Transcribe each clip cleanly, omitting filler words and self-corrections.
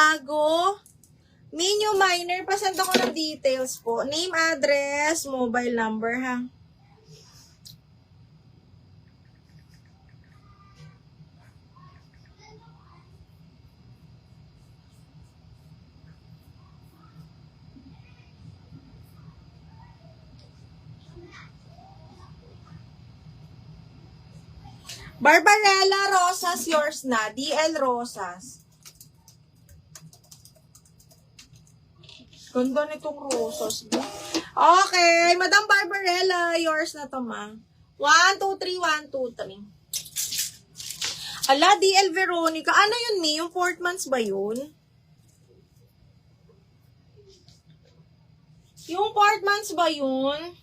bago. Medium minor, pasend ako ng details po. Name, address, mobile number ha. Barbarella Rosas, yours na. DL Rosas. Ganda nitong rosas. Okay, Madam Barbarella, yours na to, ma. 1, 2, 3, 1, 2, 3. Ala, DL Veronica. Ano yun, Mi? Yung Portmans ba yun? Yung Portmans ba yun?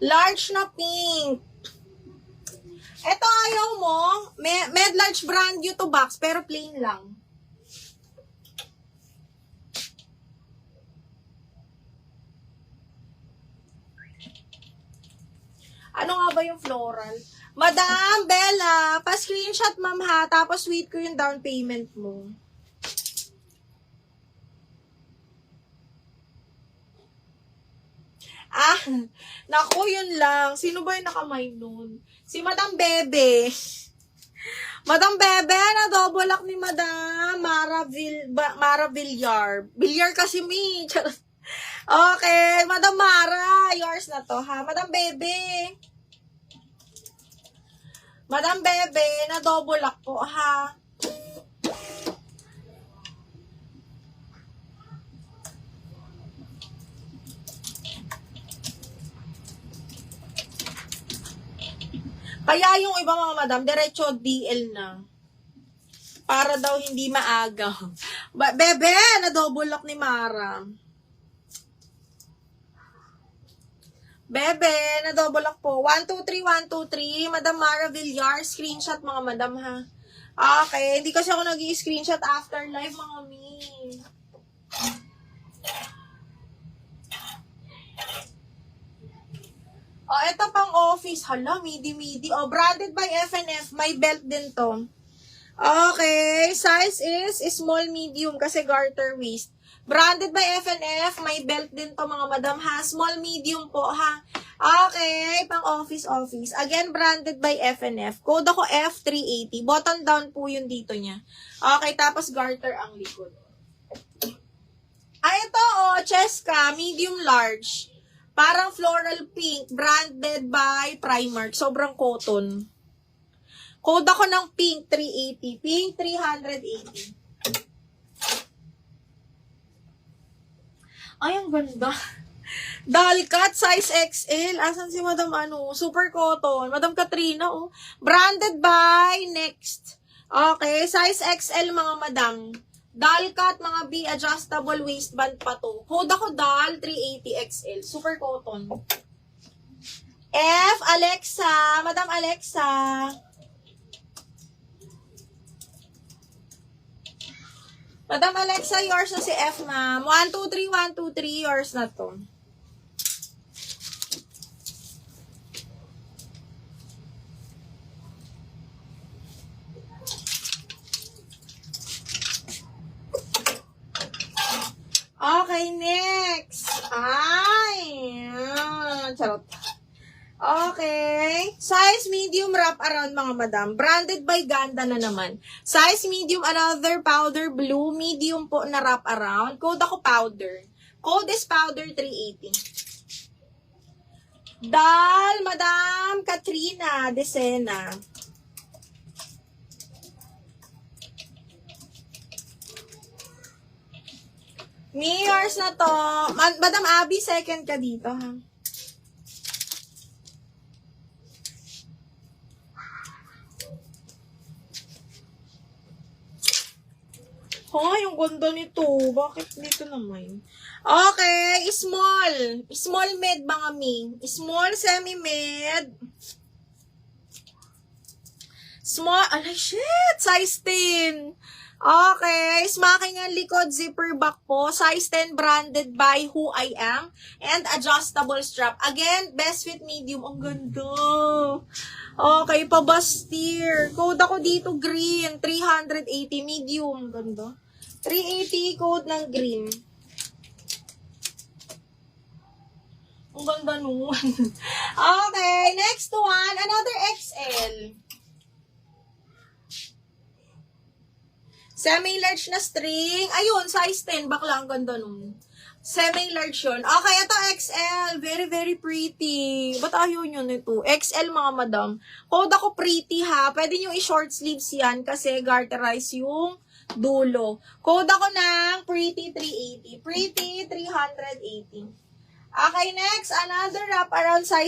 Large na pink. Ito ayaw mo. Med large brand new to box, pero plain lang. Ano nga ba yung floral? Madam Bella, pa-screenshot ma'am ha, tapos wait ko yung down payment mo. Ah, naku, yun lang. Sino ba yung nakamay nun? Si Madam Bebe. Madam Bebe, na-double lock ni Madam Mara Villar. Villar kasi mi. Okay, Madam Mara, yours na to ha. Madam Bebe. Madam Bebe, na-double lock po ha. Kaya yung iba mga madam, diretso DL na. Para daw hindi maaga. Bebe, na-double lock ni Mara. Bebe, na-double lock po. 1, 2, 3, 1, 2, 3. Madam Mara Villar, screenshot mga madam ha. Okay, hindi kasi ako nag-i-screenshot after live mga mi. Oh, ito pang office. Hala, midi-midi. Oh, branded by FNF. May belt din to. Okay, size is small, medium kasi garter waist. Branded by FNF. May belt din to mga madam ha. Small, medium po ha. Okay, pang office. Again, branded by FNF. Code ako F380. Button down po yung dito niya. Okay, tapos garter ang likod. Ay, ito oh, Cheska, medium large. Parang floral pink, branded by Primark. Sobrang cotton. Code ako ng pink 380. Pink 380. Ay, ang ganda. Doll cut, size XL. Asan si Madam ano? Super cotton. Madam Katrina, oh. Branded by Next. Okay, size XL mga madam. Doll cut, mga B, adjustable waistband pa to. Code ako doll, 380XL. Super cotton. F, Alexa. Madam Alexa. Madam Alexa, yours na si F, ma'am. 1, 2, 3, 1, 2, 3. Yours na to. Okay, next. Ay, charot. Okay. Size medium wrap around mga madam. Branded by Ganda na naman. Size medium, another powder blue. Medium po na wrap around. Code ako powder. Code is powder 380. Dal, Madam Katrina Desena. Yours na to. Madam Abby, second ka dito, ha? Oh, yung ganda nito. Bakit dito naman? Okay, small. Small med mga mi. Small, semi-med. Small, alay, shit! Size 10. Okay, smacking ang likod, zipper back po. Size 10 branded by Who I Am. And adjustable strap. Again, best fit medium. Ang ganda. Okay, pabastir. Code ako dito, green. 380 medium. Ganda. 380 code ng green. Ang ganda nun. Okay, next one. Another XL. Semi-large na string. Ayun, size 10. Bakla, ang ganda nun. Semi-large yun. Okay, ito XL. Very, very pretty. Ba't ayaw nyo nito? XL, mga madam. Code ako pretty, ha. Pwede nyo i-short sleeves yan kasi garterize yung dulo. Code ako ng pretty 380. Pretty 380. Okay, next. Another wrap around size